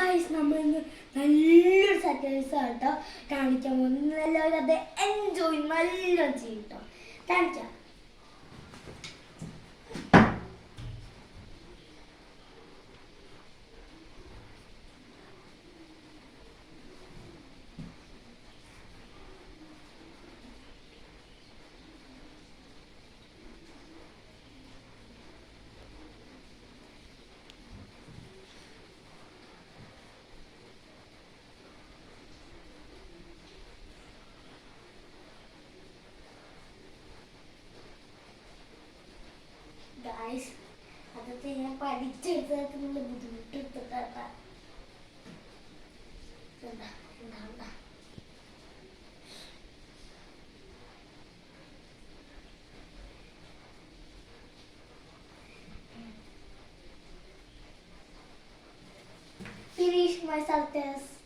Guys നമ്മൾ ഇന്ന് നല്ലൊരു സർപ്രൈസ് കേട്ടോ കാണിക്കാൻ പോകുന്നു. എല്ലാവരും അത് എൻജോയ് നല്ലോണം ചെയ്യും കേട്ടോ. കാണിക്കാം. ഗായ്സ് അതൊക്കെ ഞാൻ പഠിച്ചെടുത്തതിനുള്ള ബുദ്ധിമുട്ട് finish my surface.